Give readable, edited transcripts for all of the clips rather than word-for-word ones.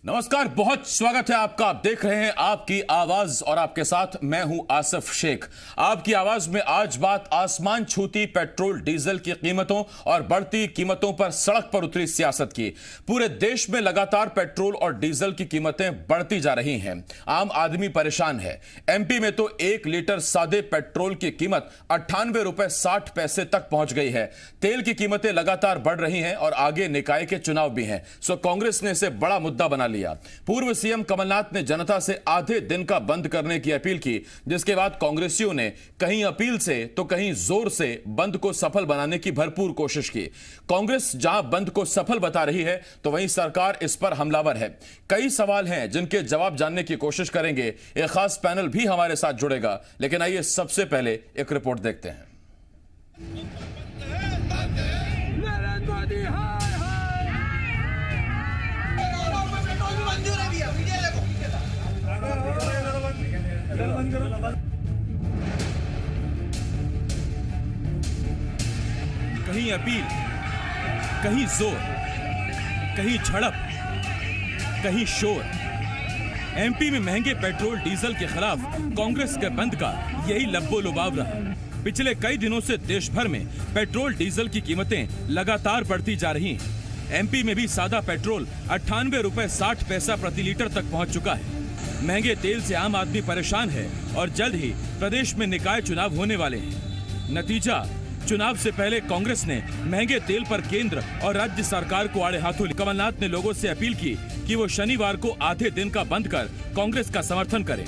नमस्कार, बहुत स्वागत है आपका। आप देख रहे हैं आपकी आवाज और आपके साथ मैं हूं आसिफ शेख। आपकी आवाज में आज बात आसमान छूती पेट्रोल डीजल की कीमतों और बढ़ती कीमतों पर सड़क पर उतरी सियासत की। पूरे देश में लगातार पेट्रोल और डीजल की कीमतें बढ़ती जा रही हैं। आम आदमी परेशान है। एमपी में तो 1 लीटर सादे पेट्रोल की कीमत 98 रुपए 60 पैसे तक पहुंच गई है। तेल की कीमतें लगातार बढ़ रही हैं और आगे निकाय के चुनाव भी हैं, सो कांग्रेस ने इसे बड़ा मुद्दा बना लिया। पूर्व सीएम कमलनाथ ने जनता से आधे दिन का बंद करने की अपील की, जिसके बाद कांग्रेसियों ने कहीं अपील से तो कहीं जोर से बंद को सफल बनाने की भरपूर कोशिश की। कांग्रेस जहां बंद को सफल बता रही है तो वहीं सरकार इस पर हमलावर है। कई सवाल हैं जिनके जवाब जानने की कोशिश करेंगे। एक खास पैनल भी हमारे साथ जुड़ेगा, लेकिन आइए सबसे पहले एक रिपोर्ट देखते हैं। कहीं अपील, कहीं जोर, कहीं झड़प, कहीं शोर। एमपी में महंगे पेट्रोल डीजल के खिलाफ कांग्रेस के बंद का यही लब्बो लुबाव रहा। पिछले कई दिनों से देश भर में पेट्रोल डीजल की कीमतें लगातार बढ़ती जा रही हैं। एमपी में भी सादा पेट्रोल 98 रुपए 60 पैसा प्रति लीटर तक पहुंच चुका है। महंगे तेल से आम आदमी परेशान है और जल्द ही प्रदेश में निकाय चुनाव होने वाले हैं। नतीजा, चुनाव से पहले कांग्रेस ने महंगे तेल पर केंद्र और राज्य सरकार को आड़े हाथों लिया। कमलनाथ ने लोगों से अपील की कि वो शनिवार को आधे दिन का बंद कर कांग्रेस का समर्थन करें।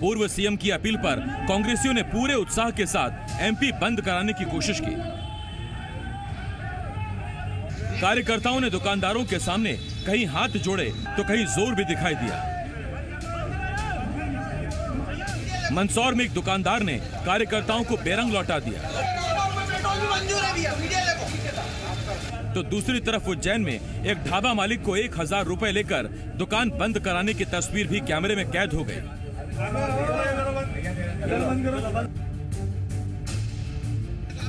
पूर्व सीएम की अपील पर कांग्रेसियों ने पूरे उत्साह के साथ एमपी बंद कराने की कोशिश की। कार्यकर्ताओं ने दुकानदारों के सामने कहीं हाथ जोड़े तो कहीं जोर भी दिखाई दिया। मंदसौर में एक दुकानदार ने कार्यकर्ताओं को बेरंग लौटा दिया, तो दूसरी तरफ उज्जैन में एक ढाबा मालिक को 1000 रुपए लेकर दुकान बंद कराने की तस्वीर भी कैमरे में कैद हो गई।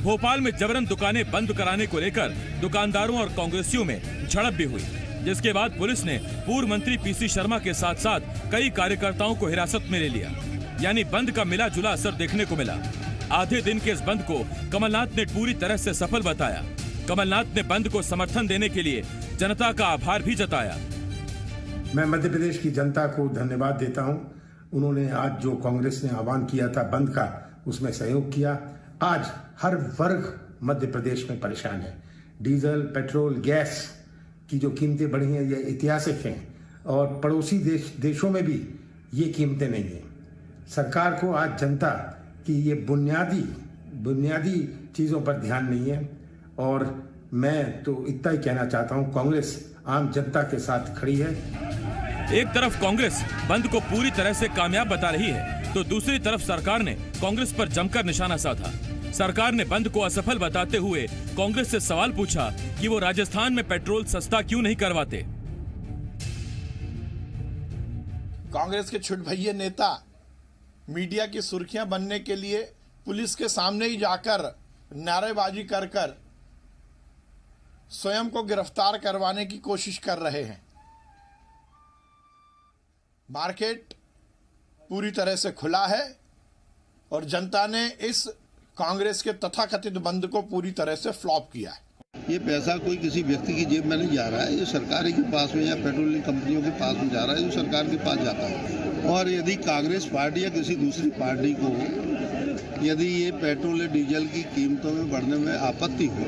भोपाल में जबरन दुकानें बंद कराने को लेकर दुकानदारों और कांग्रेसियों में झड़प भी हुई, जिसके बाद पुलिस ने पूर्व मंत्री पीसी शर्मा के साथ साथ कई कार्यकर्ताओं को हिरासत में ले लिया। यानी बंद का मिला जुला असर देखने को मिला। आधे दिन के इस बंद को कमलनाथ ने पूरी तरह से सफल बताया। कमलनाथ ने बंद को समर्थन देने के लिए जनता का आभार भी जताया। मैं मध्य प्रदेश की जनता को धन्यवाद देता हूं। उन्होंने आज जो कांग्रेस ने आह्वान किया था बंद का, उसमें सहयोग किया। आज हर वर्ग मध्य प्रदेश में परेशान है। डीजल, पेट्रोल, गैस की जो कीमतें बढ़ी हैं ये ऐतिहासिक हैं और पड़ोसी देशों में भी ये कीमतें नहीं हैं। सरकार को आज जनता की ये बुनियादी चीज़ों पर ध्यान नहीं है और मैं तो इतना ही कहना चाहता हूँ, कांग्रेस आम जनता के साथ खड़ी है। एक तरफ कांग्रेस बंद को पूरी तरह से कामयाब बता रही है, तो दूसरी तरफ सरकार ने कांग्रेस पर जमकर निशाना साधा। सरकार ने बंद को असफल बताते हुए कांग्रेस से सवाल पूछा कि वो राजस्थान में पेट्रोल सस्ता क्यों नहीं करवाते। कांग्रेस के छुटभैये नेता मीडिया की सुर्खियां बनने के लिए पुलिस के सामने ही जाकर नारेबाजी कर स्वयं को गिरफ्तार करवाने की कोशिश कर रहे हैं। मार्केट पूरी तरह से खुला है और जनता ने इस कांग्रेस के तथाकथित बंद को पूरी तरह से फ्लॉप किया है। ये पैसा कोई किसी व्यक्ति की जेब में नहीं जा रहा है, ये सरकार के पास में या पेट्रोलियम कंपनियों के पास में जा रहा है, जो सरकार के पास जाता है। और यदि कांग्रेस पार्टी या किसी दूसरी पार्टी को यदि ये पेट्रोल या डीजल की कीमतों में बढ़ने में आपत्ति हो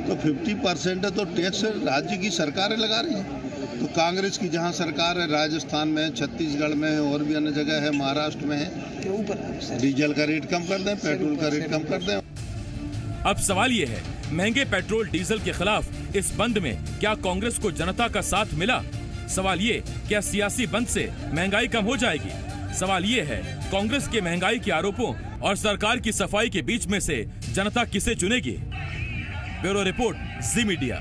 तो 50% तो टैक्स राज्य की सरकारें लगा रही हैं। तो कांग्रेस की जहां सरकार है, राजस्थान में, छत्तीसगढ़ में है और भी अन्य जगह है, महाराष्ट्र में है, डीजल का रेट कम कर दें, पेट्रोल का रेट कम कर दें। अब सवाल ये है, महंगे पेट्रोल डीजल के खिलाफ इस बंद में क्या कांग्रेस को जनता का साथ मिला? सवाल ये, क्या सियासी बंद से महंगाई कम हो जाएगी? सवाल ये है, कांग्रेस के महंगाई के आरोपों और सरकार की सफाई के बीच में से जनता किसे चुनेगी? ब्यूरो रिपोर्ट, जी मीडिया।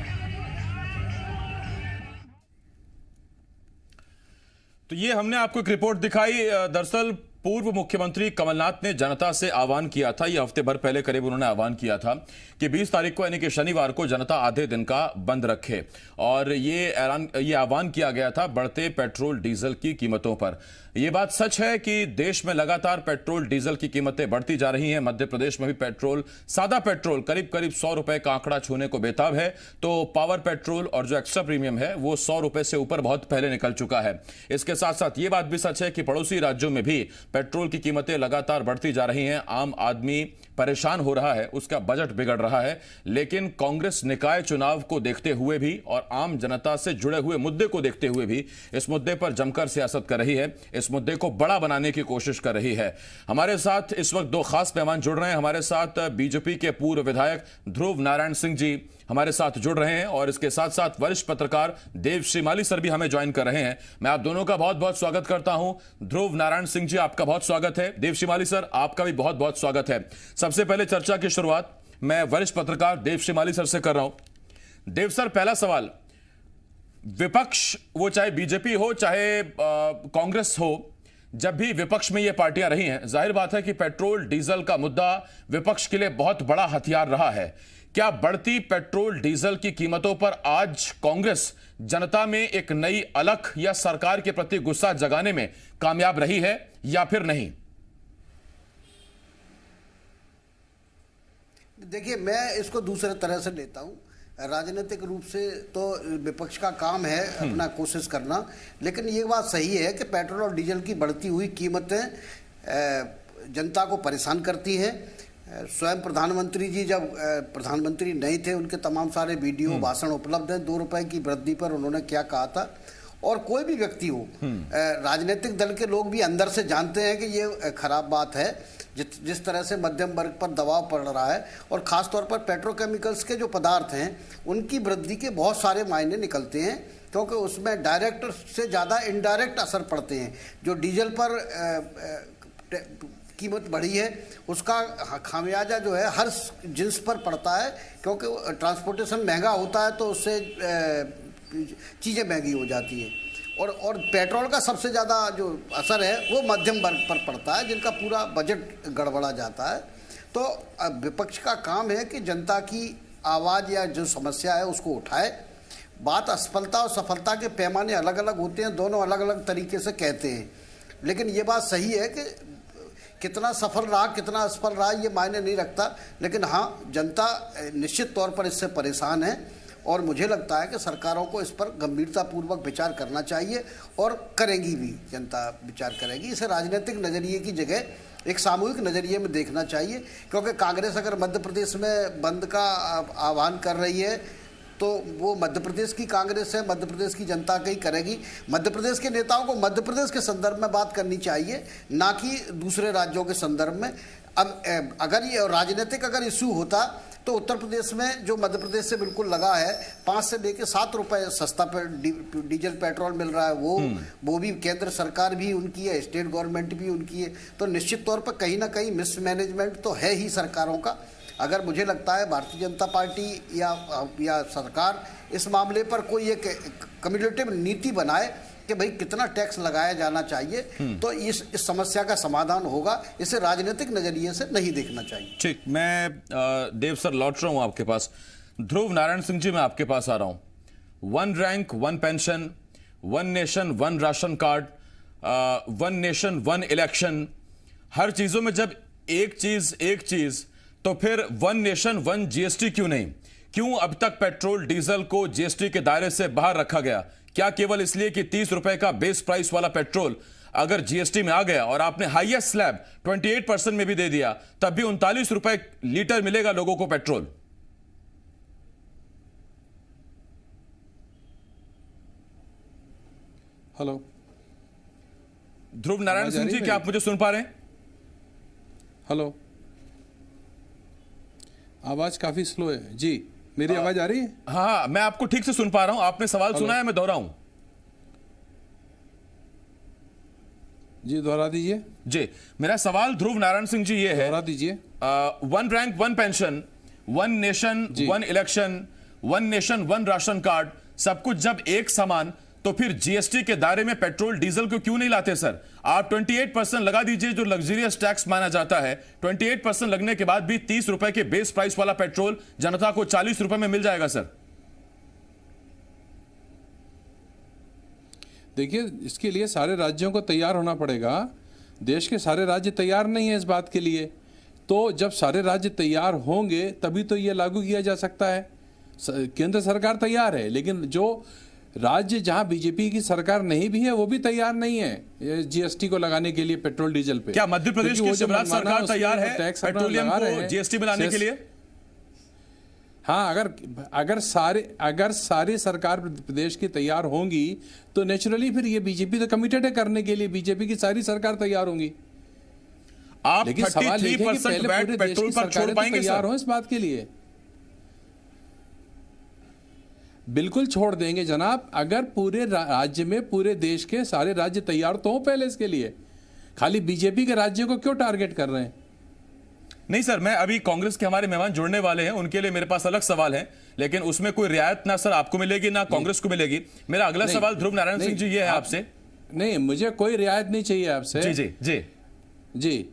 तो ये हमने आपको एक रिपोर्ट दिखाई। दरअसल पूर्व मुख्यमंत्री कमलनाथ ने जनता से आह्वान किया था, यह हफ्ते भर पहले करीब उन्होंने आह्वान किया था कि 20 तारीख को यानी कि शनिवार को जनता आधे दिन का बंद रखे। और ये आह्वान किया गया था बढ़ते पेट्रोल डीजल की कीमतों पर। यह बात सच है कि देश में लगातार पेट्रोल डीजल की कीमतें बढ़ती जा रही हैं। मध्य प्रदेश में भी पेट्रोल, सादा पेट्रोल करीब 100 रुपए का आंकड़ा छूने को बेताब है, तो पावर पेट्रोल और जो एक्स्ट्रा प्रीमियम है वो 100 रुपए से ऊपर बहुत पहले निकल चुका है। इसके साथ साथ ये बात भी सच है कि पड़ोसी राज्यों में भी पेट्रोल की कीमतें लगातार बढ़ती जा रही हैं। आम आदमी परेशान हो रहा है, उसका बजट बिगड़ रहा है। लेकिन कांग्रेस निकाय चुनाव को देखते हुए भी और आम जनता से जुड़े हुए मुद्दे को देखते हुए भी इस मुद्दे पर जमकर सियासत कर रही है, इस मुद्दे को बड़ा बनाने की कोशिश कर रही है। हमारे साथ इस वक्त दो खास मेहमान जुड़ रहे हैं। हमारे साथ बीजेपी के पूर्व विधायक ध्रुव नारायण सिंह जी हमारे साथ जुड़ रहे हैं और इसके साथ साथ वरिष्ठ पत्रकार देवश्री माली सर भी हमें ज्वाइन कर रहे हैं। मैं आप दोनों का बहुत बहुत स्वागत करता हूं। ध्रुव नारायण सिंह जी, आपका बहुत स्वागत है। देवश्री माली सर, आपका भी बहुत बहुत स्वागत है। सबसे पहले चर्चा की शुरुआत मैं वरिष्ठ पत्रकार देवश्री माली सर से कर रहा हूं। देव सर, पहला सवाल, विपक्ष वो चाहे बीजेपी हो चाहे कांग्रेस हो, जब भी विपक्ष में ये पार्टियां रही हैं, जाहिर बात है कि पेट्रोल डीजल का मुद्दा विपक्ष के लिए बहुत बड़ा हथियार रहा है। क्या बढ़ती पेट्रोल डीजल की कीमतों पर आज कांग्रेस जनता में एक नई अलख या सरकार के प्रति गुस्सा जगाने में कामयाब रही है या फिर नहीं? देखिए, मैं इसको दूसरे तरह से लेता हूं। राजनीतिक रूप से तो विपक्ष का काम है अपना कोशिश करना, लेकिन ये बात सही है कि पेट्रोल और डीजल की बढ़ती हुई कीमतें जनता को परेशान करती हैं। स्वयं प्रधानमंत्री जी जब प्रधानमंत्री नहीं थे, उनके तमाम सारे वीडियो भाषण उपलब्ध हैं। 2 रुपए की वृद्धि पर उन्होंने क्या कहा था। और कोई भी व्यक्ति हो, राजनीतिक दल के लोग भी अंदर से जानते हैं कि ये खराब बात है। जिस तरह से मध्यम वर्ग पर दबाव पड़ रहा है और ख़ास तौर पर पेट्रोकेमिकल्स के जो पदार्थ हैं उनकी वृद्धि के बहुत सारे मायने निकलते हैं, क्योंकि उसमें डायरेक्ट से ज़्यादा इनडायरेक्ट असर पड़ते हैं। जो डीजल पर कीमत बढ़ी है उसका खामियाजा जो है हर जिन्स पर पड़ता है, क्योंकि ट्रांसपोर्टेशन महंगा होता है तो उससे चीज़ें महंगी हो जाती हैं। और पेट्रोल का सबसे ज़्यादा जो असर है वो मध्यम वर्ग पर पड़ता है, जिनका पूरा बजट गड़बड़ा जाता है। तो विपक्ष का काम है कि जनता की आवाज़ या जो समस्या है उसको उठाए। बात असफलता और सफलता के पैमाने अलग अलग होते हैं, दोनों अलग अलग तरीके से कहते हैं, लेकिन ये बात सही है कि कितना सफल रहा कितना असफल रहा ये मायने नहीं रखता। लेकिन हाँ, जनता निश्चित तौर पर इससे परेशान है और मुझे लगता है कि सरकारों को इस पर गंभीरतापूर्वक विचार करना चाहिए और करेंगी भी, जनता विचार करेगी। इसे राजनीतिक नज़रिए की जगह एक सामूहिक नज़रिए में देखना चाहिए, क्योंकि कांग्रेस अगर मध्य प्रदेश में बंद का आह्वान कर रही है तो वो मध्य प्रदेश की कांग्रेस है, मध्य प्रदेश की जनता का ही करेगी। मध्य प्रदेश के नेताओं को मध्य प्रदेश के संदर्भ में बात करनी चाहिए, ना कि दूसरे राज्यों के संदर्भ में। अब अगर ये राजनीतिक अगर इशू होता तो उत्तर प्रदेश में जो मध्य प्रदेश से बिल्कुल लगा है, 5 से लेकर 7 रुपए सस्ता डीजल पेट्रोल मिल रहा है, वो भी केंद्र सरकार भी उनकी है, स्टेट गवर्नमेंट भी उनकी है। तो निश्चित तौर पर कहीं ना कहीं मिसमैनेजमेंट तो है ही सरकारों का। अगर मुझे लगता है भारतीय जनता पार्टी या सरकार इस मामले पर कोई एक कम्युनिकेटिव नीति बनाए कि भाई कितना टैक्स लगाया जाना चाहिए, तो इस समस्या का समाधान होगा। इसे राजनीतिक नजरिए से नहीं देखना चाहिए। ठीक, मैं देव सर लौट रहा हूं आपके पास। ध्रुव नारायण सिंह जी, मैं आपके पास आ रहा हूं। 1 rank 1 pension, 1 nation 1 ration card, 1 nation 1 election, हर चीजों में जब एक चीज तो फिर 1 नेशन 1 जीएसटी क्यों नहीं? क्यों अब तक पेट्रोल डीजल को जीएसटी के दायरे से बाहर रखा गया? क्या केवल इसलिए कि 30 रुपए का बेस प्राइस वाला पेट्रोल अगर जीएसटी में आ गया और आपने हाईएस्ट स्लैब 28% में भी दे दिया, तब भी 39 रुपए लीटर मिलेगा लोगों को पेट्रोल? हेलो ध्रुव नारायण सिंह जी, क्या आप मुझे सुन पा रहे हैं? हेलो, आवाज काफी स्लो है जी। मेरी आवाज आ रही है? हाँ, मैं आपको ठीक से सुन पा रहा हूं। आपने सवाल सुना है, मैं दोहराऊं? जी दोहरा दीजिए। जी, मेरा सवाल ध्रुव नारायण सिंह जी ये है, दोहरा दीजिए। 1 rank 1 pension, 1 nation 1 election, 1 nation 1 ration card, सब कुछ जब एक समान, तो फिर जीएसटी के दायरे में पेट्रोल डीजल को क्यों नहीं लाते सर? आप 28% लगा दीजिए, जो लग्जरियस टैक्स माना जाता है। 28% लगने के बाद भी 30 रुपए के बेस प्राइस वाला पेट्रोल जनता को 40 रुपए में मिल जाएगा सर। देखिए, इसके लिए सारे राज्यों को तैयार होना पड़ेगा। देश के सारे राज्य तैयार नहीं है इस बात के लिए। तो जब सारे राज्य तैयार होंगे तभी तो ये लागू किया जा सकता है। केंद्र सरकार तैयार है, लेकिन जो राज्य जहां बीजेपी की सरकार नहीं भी है वो भी तैयार नहीं है जीएसटी को लगाने के लिए पेट्रोल डीजल पे। क्या मध्य प्रदेश की शिवराज सरकार तैयार है पेट्रोलियम को जीएसटी में लाने के लिए? हाँ, अगर सारी सरकार प्रदेश की तैयार होंगी तो नेचुरली फिर ये बीजेपी तो कमिटेड है करने के लिए, बीजेपी की सारी सरकार तैयार होंगी। आप लेकिन सवाल ये है कि पहले पूरे देश की सरकारें तो तैयार हो इस बात के लिए। बिल्कुल छोड़ देंगे जनाब, अगर पूरे राज्य में पूरे देश के सारे राज्य तैयार तो हो पहले इसके लिए। खाली बीजेपी के राज्यों को क्यों टारगेट कर रहे हैं? नहीं सर, मैं अभी कांग्रेस के हमारे मेहमान जुड़ने वाले हैं, उनके लिए मेरे पास अलग सवाल है, लेकिन उसमें कोई रियायत ना सर आपको मिलेगी ना कांग्रेस को मिलेगी। मेरा अगला सवाल ध्रुव नारायण सिंह जी ये है आपसे। नहीं, मुझे कोई रियायत नहीं चाहिए आपसे। जी जी जी जी,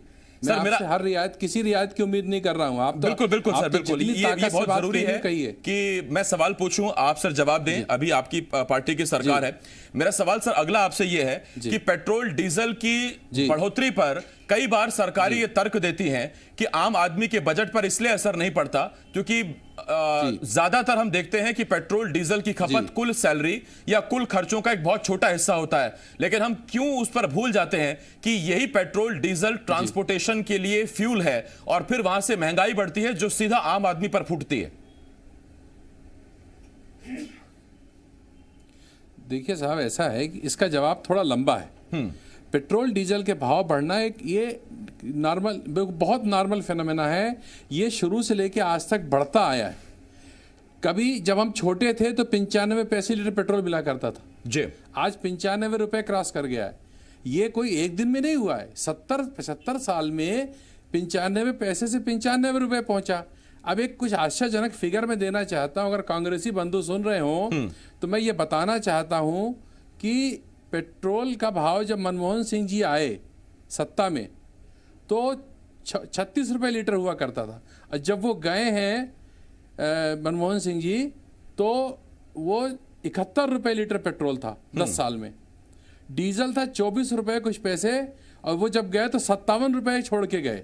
सर मेरा हर रियायत, किसी रियायत की उम्मीद नहीं कर रहा हूं। आप तो बिल्कुल बिल्कुल सर, बिल्कुल ये बहुत जरूरी है कि मैं सवाल पूछूं, आप सर जवाब दें। अभी आपकी पार्टी की सरकार है। मेरा सवाल सर अगला आपसे ये है कि पेट्रोल डीजल की बढ़ोतरी पर कई बार सरकारी ये तर्क देती हैं कि आम आदमी के बजट पर इसलिए असर नहीं पड़ता क्योंकि ज्यादातर हम देखते हैं कि पेट्रोल डीजल की खपत कुल सैलरी या कुल खर्चों का एक बहुत छोटा हिस्सा होता है, लेकिन हम क्यों उस पर भूल जाते हैं कि यही पेट्रोल डीजल ट्रांसपोर्टेशन के लिए फ्यूल है और फिर वहां से महंगाई बढ़ती है जो सीधा आम आदमी पर फूटती है। देखिए साहब, ऐसा है कि इसका जवाब थोड़ा लंबा है। पेट्रोल डीजल के भाव बढ़ना एक ये नॉर्मल, बहुत नॉर्मल फिनोमेना है। ये शुरू से लेके आज तक बढ़ता आया है। कभी जब हम छोटे थे तो 95 पैसे लीटर पेट्रोल मिला करता था जी, आज 95 रुपए क्रॉस कर गया है। ये कोई एक दिन में नहीं हुआ है, 70-75 साल में 95 पैसे से 95 रुपए पहुंचा। अब एक कुछ आश्चर्यजनक फिगर में देना चाहता हूं, अगर कांग्रेसी बंधु सुन रहे हो तो मैं ये बताना चाहता हूं कि पेट्रोल का भाव जब मनमोहन सिंह जी आए सत्ता में तो 36 रुपए लीटर हुआ करता था, और जब वो गए हैं मनमोहन सिंह जी तो वो 71 रुपए लीटर पेट्रोल था 10 साल में। डीजल था 24 रुपए कुछ पैसे, और वो जब गए तो 57 रुपए छोड़ के गए।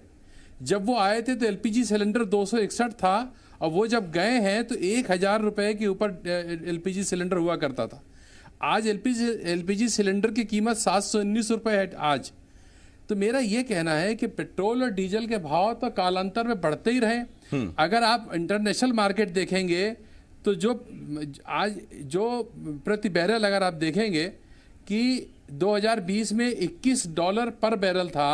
जब वो आए थे तो एलपीजी सिलेंडर 261 था, और वो जब गए हैं तो 1000 रुपए के ऊपर एलपीजी सिलेंडर हुआ करता था। आज एलपीजी सिलेंडर की कीमत 719 रुपए है आज। तो मेरा ये कहना है कि पेट्रोल और डीजल के भाव तो कालांतर में बढ़ते ही रहे। अगर आप इंटरनेशनल मार्केट देखेंगे तो जो आज जो प्रति बैरल अगर आप देखेंगे कि 2020 में $21 पर बैरल था,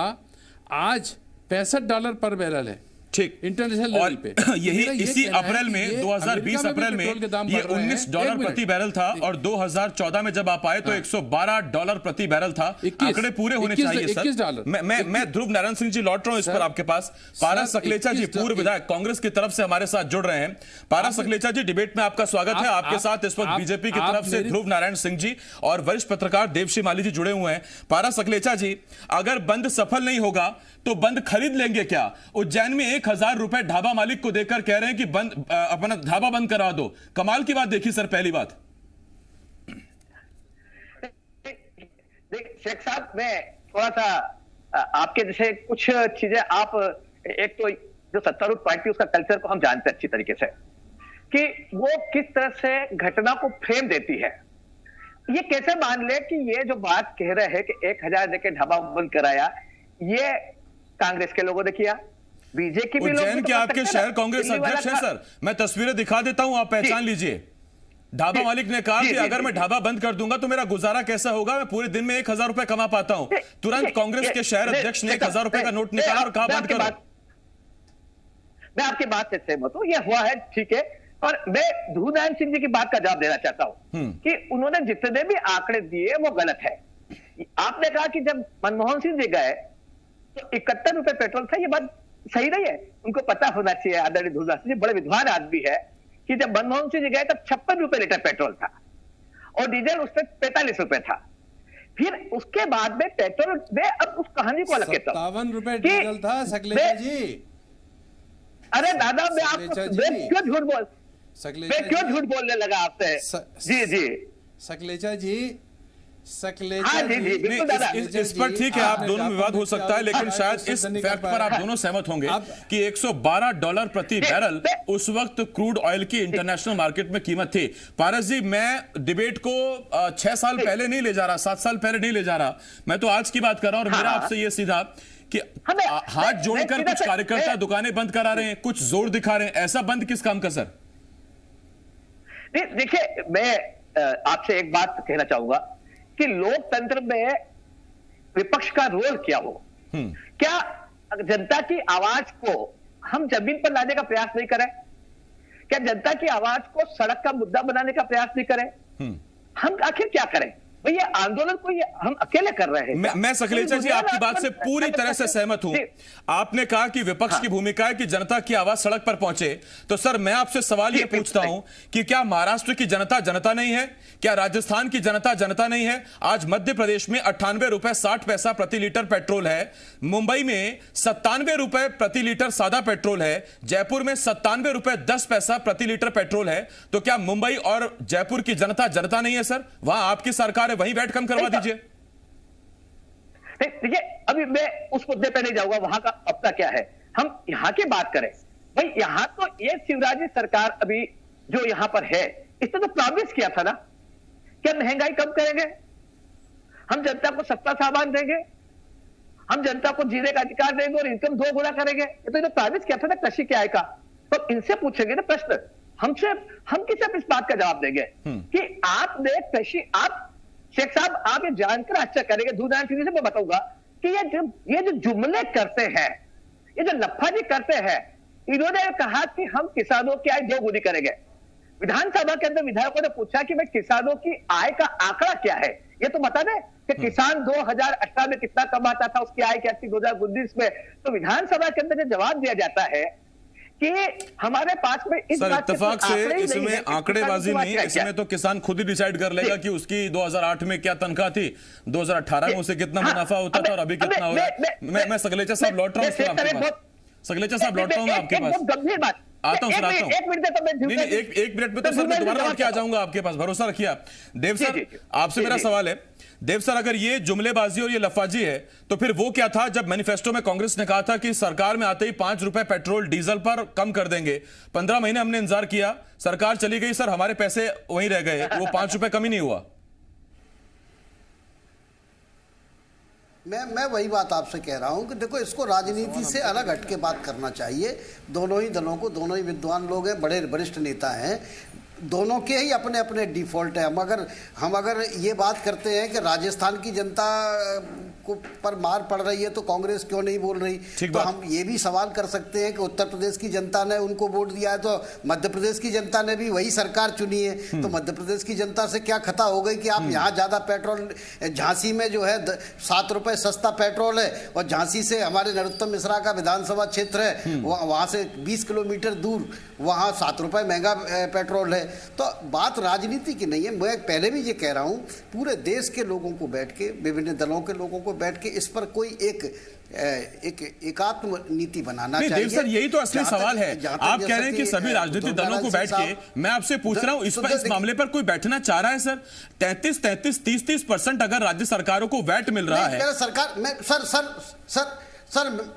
आज $65 पर बैरल है। ठीक, इंटरनेशनल लेवल पे। यही इसी अप्रैल में 2020 अप्रैल में ये $19 प्रति बैरल था, और 2014 में जब आप आए तो $112 प्रति बैरल था। आंकड़े पूरे होने चाहिए सर। मैं ध्रुव नारायण सिंह जी लौट रहा हूं इस पर आपके पास। पारस सकलेचा जी पूर्व विधायक कांग्रेस की तरफ से हमारे साथ जुड़ रहे हैं। पारस सकलेचा जी, डिबेट में आपका स्वागत है। आपके साथ इस वक्त बीजेपी की तरफ से ध्रुव नारायण सिंह जी और वरिष्ठ पत्रकार देवश्री माली जी जुड़े हुए हैं। पारस सकलेचा जी, अगर बंद सफल नहीं होगा तो बंद खरीद लेंगे क्या? उज्जैन में 1000 रुपए ढाबा मालिक को देकर कह रहे हैं कि बंद, अपना ढाबा बंद करा दो। कमाल की बात देखी सर। पहली बात शेख साहब, मैं थोड़ा सा आपके जैसे कुछ चीजें, आप एक तो जो सत्तारूढ़ पार्टी उसका कल्चर को हम जानते हैं अच्छी तरीके से कि वो किस तरह से घटना को फ्रेम देती है। ये कैसे मान ले कि ये जो बात कह रहे हैं कि 1000 देके ढाबा बंद कराया, ये कांग्रेस के लोगों ने किया, बीजेपी भी लोग। उज्जैन के आपके शहर कांग्रेस अध्यक्ष हैं सर, मैं तस्वीरें दिखा देता हूं, आप पहचान लीजिए। ढाबा मालिक ने कहा कि अगर मैं ढाबा बंद कर दूंगा तो मेरा गुजारा कैसा होगा, मैं पूरे दिन में 1000 रुपए कमा पाता हूं। तुरंत कांग्रेस के शहर अध्यक्ष ने 1000 रुपए का नोट निकाला और कहा बंद करो। मैं आपकी बात से सहमत हूं, यह हुआ है, ठीक है। और मैं ध्रुव नारायण सिंह जी की बात का जवाब देना चाहता हूं कि उन्होंने जितने भी आंकड़े दिए वो गलत है। आपने कहा कि जब मनमोहन सिंह जी गए तो 71 रुपए पेट्रोल था, ये बात सही नहीं है। उनको पता होना चाहिए, आदरणीय ध्रुव नारायण सिंह जी बड़े विद्वान आदमी है, कि जब मनमोहन सिंह जी गए तब 56 रुपए लीटर पेट्रोल था, और डीजल उस पर 45 रुपए था। फिर उसके बाद में पेट्रोल में, अब उस कहानी को अलग कहता हूं, 57 रुपए डीजल था सकलेचा जी। अरे दादा मैं आपको क्यों झूठ बोलने लगा आपसे? जी सकलेचा जी, हाँ जी, बिल्कुल दादा। इस पर ठीक है, आप दोनों में विवाद हो सकता है, लेकिन शायद इस फैक्ट पर आप दोनों सहमत होंगे कि $112 प्रति बैरल उस वक्त क्रूड ऑयल की इंटरनेशनल मार्केट में कीमत थी। पारस जी, मैं डिबेट को 6 साल पहले नहीं ले जा रहा, 7 साल पहले नहीं ले जा रहा, मैं तो आज की बात कर रहा हूं। और मेरा आपसे ये सीधा कि हाथ जोड़कर कुछ कार्यकर्ता दुकानें बंद करा रहे हैं, कुछ जोर दिखा रहे हैं, ऐसा बंद किस काम का सर? देखिए, मैं आपसे एक बात कहना चाहूंगा कि लोकतंत्र में विपक्ष का रोल क्या हो। क्या जनता की आवाज को हम जमीन पर लाने का प्रयास नहीं करें? क्या जनता की आवाज को सड़क का मुद्दा बनाने का प्रयास नहीं करें? हम आखिर क्या करें? ये आंदोलन को ये हम अकेले कर रहे हैं। मैं सकलेचा जी आपकी बात से पूरी तरह से सहमत हूं। आपने कहा कि विपक्ष की भूमिका है कि जनता की आवाज सड़क पर पहुंचे, तो सर मैं आपसे सवाल ये पूछता हूं कि क्या महाराष्ट्र की जनता जनता नहीं है? क्या राजस्थान की जनता जनता नहीं है? आज मध्य प्रदेश में 98 रुपए 60 पैसा प्रति लीटर पेट्रोल है, मुंबई में 97 रुपए प्रति लीटर सादा पेट्रोल है, जयपुर में 97 रुपए 10 पैसा प्रति लीटर पेट्रोल है। तो क्या मुंबई और जयपुर की जनता जनता नहीं है सर? वहां आपकी सरकार है, वहीं वैट कम करवा दीजिए। देखिए, अभी मैं उस मुद्दे पे नहीं जाऊंगा, वहां का अपना क्या है, हम यहां की बात करें। भाई यहां तो ये शिवराज सरकार अभी जो यहां पर है, इसने तो प्रॉमिस किया था ना, क्या महंगाई कम करेंगे, हम जनता को सस्ता सामान देंगे, हम जनता को जीने का अधिकार देंगे और इनकम 2 गुना करेंगे। ये तो प्रॉमिस किया था ना कृषि के आय का। तो इनसे पूछेंगे ना प्रश्न, हमसे, हम किस इस बात का जवाब देंगे कि आपने कृषि, आप शेख साहब आप ये जानकर आश्चर्य करेंगे, दूरदर्शन टीवी से मैं बताऊंगा कि ये जो जुमले करते हैं, ये जो लफाजी करते हैं, इन्होंने कहा कि हम किसानों की आय 2 गुनी करेंगे। विधानसभा के अंदर विधायकों ने पूछा कि भाई किसानों की आय का आंकड़ा क्या है, ये तो बता दें कि किसान 2018 में कितना कमाता था, उसकी आय क्या थी 2019 में। तो विधानसभा के अंदर जवाब दिया जाता है कि हमारे पास में इस सर इत्तेफाक से इसमें आंकड़ेबाजी नहीं, इसमें तो किसान खुद ही डिसाइड कर लेगा कि उसकी 2008 में क्या तनख्वाह थी, 2018 में उसे कितना मुनाफा होता था और अभी कितना हो रहा है। मैं सकलेचा साहब लौट रहा हूँ, सकलेचा साहब लौट रहा हूँ आपके पास, गंभीर बात आता हूं सर, आता हूं। एक मिनट तो मैं नहीं, एक मिनट में तो सर मैं दोबारा लौट के आ जाऊंगा आपके पास, भरोसा रखिए आप। देव सर, आपसे मेरा सवाल है, देव सर, अगर ये जुमलेबाजी और ये लफाजी है तो फिर वो क्या था जब मैनिफेस्टो में कांग्रेस ने कहा था कि सरकार में आते ही 5 रुपए पेट्रोल डीजल पर कम कर देंगे। 15 महीने हमने इंतजार किया, सरकार चली गई सर, हमारे पैसे वहीं रह गए, वो 5 रुपए कम ही नहीं हुआ। मैं वही बात आपसे कह रहा हूं कि देखो, इसको राजनीति से अलग हट के बात करना चाहिए। दोनों ही दलों को, दोनों ही विद्वान लोग हैं, बड़े वरिष्ठ नेता हैं, दोनों के ही अपने अपने डिफॉल्ट है। हम अगर ये बात करते हैं कि राजस्थान की जनता को पर मार पड़ रही है तो कांग्रेस क्यों नहीं बोल रही, तो हम ये भी सवाल कर सकते हैं कि उत्तर प्रदेश की जनता ने उनको वोट दिया है तो मध्य प्रदेश की जनता ने भी वही सरकार चुनी है, तो मध्य प्रदेश की जनता से क्या खता हो गई कि आप यहाँ ज़्यादा पेट्रोल, झांसी में जो है 7 रुपये सस्ता पेट्रोल है और झांसी से हमारे नरोत्तम मिश्रा का विधानसभा क्षेत्र है, वहाँ से 20 किलोमीटर दूर वहाँ 7 रुपये महंगा पेट्रोल है। तो बात राजनीति की नहीं है। मैं पहले भी ये कह रहा हूँ, पूरे देश के लोगों को बैठ के, विभिन्न दलों के लोगों को बैठ के इस पर कोई एक एकात्म नीति बनाना चाहिए। सर यही तो असली सवाल है। आप कह रहे हैं कि सभी राजनीतिक दलों को बैठ के, मैं आपसे पूछ रहा हूं इस मामले पर कोई बैठना चाह रहा है सर? 33-30% अगर राज्य सरकारों को वैट मिल रहा है, सरकार में सर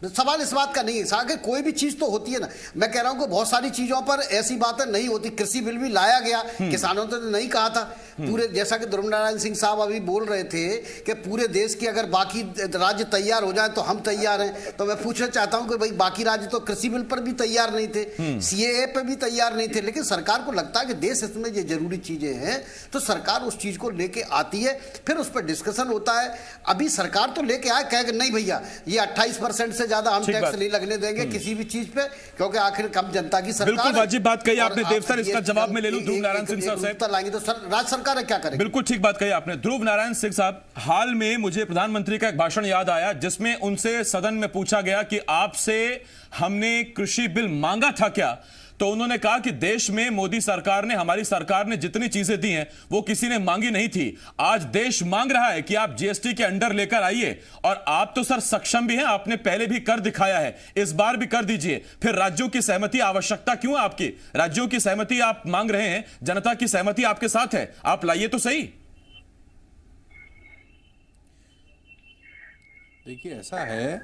सवाल इस बात का नहीं है। आगे कोई भी चीज तो होती है ना, मैं कह रहा हूं कि बहुत सारी चीजों पर ऐसी बातें नहीं होती। कृषि बिल भी लाया गया, किसानों ने नहीं कहा था पूरे, जैसा कि ध्रुव नारायण सिंह साहब अभी बोल रहे थे कि पूरे देश की अगर बाकी राज्य तैयार हो जाए तो हम तैयार हैं। तो मैं पूछना चाहता हूं कि भाई बाकी राज्य तो कृषि बिल पर भी तैयार नहीं थे, CAA पे भी तैयार नहीं थे, लेकिन सरकार को लगता है कि देश इसमें ये जरूरी चीजें हैं तो सरकार उस चीज को लेके आती है, फिर उस पर डिस्कशन होता है। अभी सरकार तो लेके आए, कहे नहीं भैया ये 28% से ज्यादा हम टैक्स नहीं लगने देंगे किसी भी चीज पे, क्योंकि आखिर कम जनता की सरकार। बिल्कुल वाजिब बात कही आपने देव सर, इसका जवाब मैं ले लूं ध्रुव नारायण सिंह साहब से। लाएंगे तो सर राज्य सरकार क्या करेगी? बिल्कुल ठीक बात कही आपने ध्रुव नारायण सिंह साहब। हाल में मुझे प्रधानमंत्री का एक भाषण याद आया जिसमें उनसे सदन में पूछा गया कि आपसे हमने कृषि बिल मांगा था क्या, तो उन्होंने कहा कि देश में मोदी सरकार ने, हमारी सरकार ने जितनी चीजें दी हैं वो किसी ने मांगी नहीं थी। आज देश मांग रहा है कि आप जीएसटी के अंडर लेकर आइए, और आप तो सर सक्षम भी हैं, आपने पहले भी कर दिखाया है, इस बार भी कर दीजिए। फिर राज्यों की सहमति, आवश्यकता क्यों है आपकी? राज्यों की सहमति आप मांग रहे हैं, जनता की सहमति आपके साथ है, आप लाइए तो सही। देखिए, ऐसा है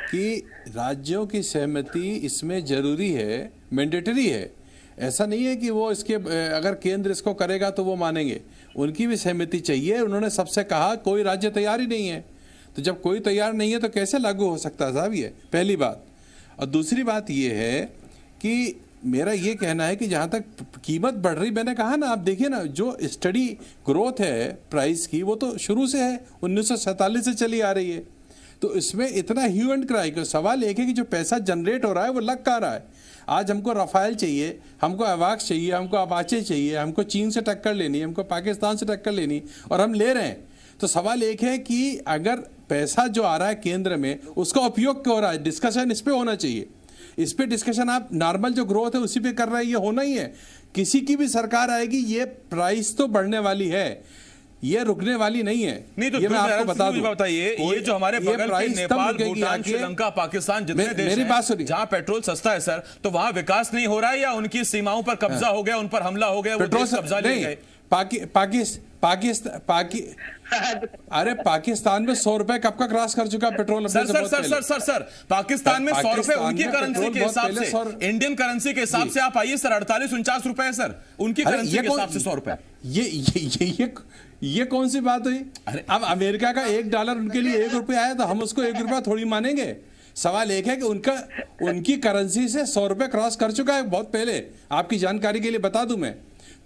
कि राज्यों की सहमति इसमें जरूरी है, मैंडेटरी है। ऐसा नहीं है कि वो इसके अगर केंद्र इसको करेगा तो वो मानेंगे, उनकी भी सहमति चाहिए। उन्होंने सबसे कहा कोई राज्य तैयार ही नहीं है, तो जब कोई तैयार नहीं है तो कैसे लागू हो सकता है साहब? ये पहली बात। और दूसरी बात ये है कि मेरा ये कहना है कि जहाँ तक कीमत बढ़ रही, मैंने कहा ना, आप देखिए ना, जो स्टडी ग्रोथ है प्राइस की वो तो शुरू से है, 1947 से चली आ रही है। तो इसमें इतना ह्यू एंड क्राई का सवाल एक है कि जो पैसा जनरेट हो रहा है वो लग कहाँ रहा है? आज हमको रफाल चाहिए, हमको अवाक्स चाहिए, हमको अपाचे चाहिए, हमको चीन से टक्कर लेनी, हमको पाकिस्तान से टक्कर लेनी, और हम ले रहे हैं। तो सवाल एक है कि अगर पैसा जो आ रहा है केंद्र में उसका उपयोग क्यों हो रहा है? डिस्कशन इस पे होना चाहिए। इस पे डिस्कशन आप नॉर्मल जो ग्रोथ है उसी पे कर रहे हैं, ये होना ही है। किसी की भी सरकार आएगी, ये प्राइस तो बढ़ने वाली है, ये रुकने वाली नहीं है। नहीं तो ये मैं आपको बता दूं, बताइए, ये जो हमारे बगल के नेपाल, भूटान, श्रीलंका, पाकिस्तान जितने देश हैं जहां पेट्रोल सस्ता है सर, तो वहां विकास नहीं हो रहा है या उनकी सीमाओं पर कब्जा हो गया, उन पर हमला हो गया, वो देश कब्जा ले गए? अरे पाकिस्तान में 100 रुपए कब का क्रॉस कर चुका पेट्रोल? सर पाकिस्तान में 100 रुपए उनकी करेंसी के हिसाब से, इंडियन करेंसी के हिसाब से आप आइए सर, 48-49 रुपए है सर उनकी करेंसी के हिसाब से 100 रुपए। ये कौन सी बात हुई? अब अमेरिका का $1 उनके लिए 1 रुपया आया तो हम उसको 1 रुपया थोड़ी मानेंगे? सवाल एक है कि उनकी करेंसी से 100 रुपए क्रॉस कर चुका है बहुत पहले, आपकी जानकारी के लिए बता दूं मैं।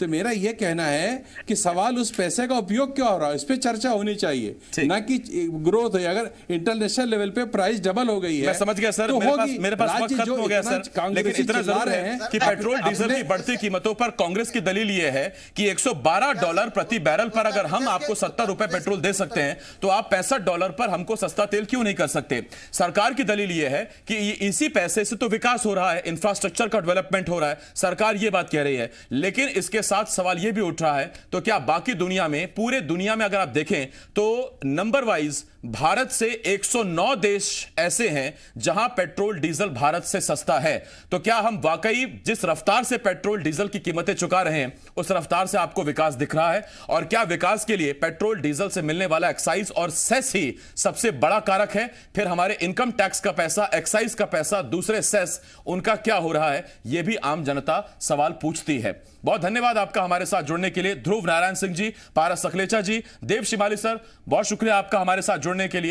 तो मेरा यह कहना है कि सवाल उस पैसे का उपयोग क्या हो रहा है, इस पे चर्चा होनी चाहिए, ना कि ग्रोथ है। अगर इंटरनेशनल लेवल पे प्राइस डबल हो गई है, मैं समझ गया सर, तो मेरे पास वक्त खत्म हो गया सर, लेकिन इतना जरूर है कि पेट्रोल डीजल की बढ़ती कीमतों पर कांग्रेस की दलील यह है कि $112 प्रति बैरल पर अगर हम आपको 70 रुपए पेट्रोल दे सकते हैं, तो आप $65 पर हमको सस्ता तेल क्यों नहीं कर सकते? सरकार की दलील यह है कि इसी पैसे से तो विकास हो रहा है, इंफ्रास्ट्रक्चर का डेवलपमेंट हो रहा है, सरकार यह बात कह रही है। लेकिन इसके साथ सवाल यह भी उठ रहा है, तो क्या बाकी दुनिया में, पूरे दुनिया में अगर आप देखें तो नंबर वाइज भारत से 109 देश ऐसे हैं जहां पेट्रोल डीजल भारत से सस्ता है। तो क्या हम वाकई जिस रफ्तार से पेट्रोल डीजल की कीमतें चुका रहे हैं उस रफ्तार से आपको विकास दिख रहा है? और क्या विकास के लिए पेट्रोल डीजल से मिलने वाला एक्साइज और सेस ही सबसे बड़ा कारक है? फिर हमारे इनकम टैक्स का पैसा, एक्साइज का पैसा, दूसरे सेस, उनका क्या हो रहा है? यह भी आम जनता सवाल पूछती है। बहुत धन्यवाद आपका हमारे साथ जुड़ने के लिए, ध्रुव नारायण सिंह जी, पारस सकलेचा जी, देव शिमाली सर, बहुत शुक्रिया आपका हमारे साथ जुड़ने के लिए।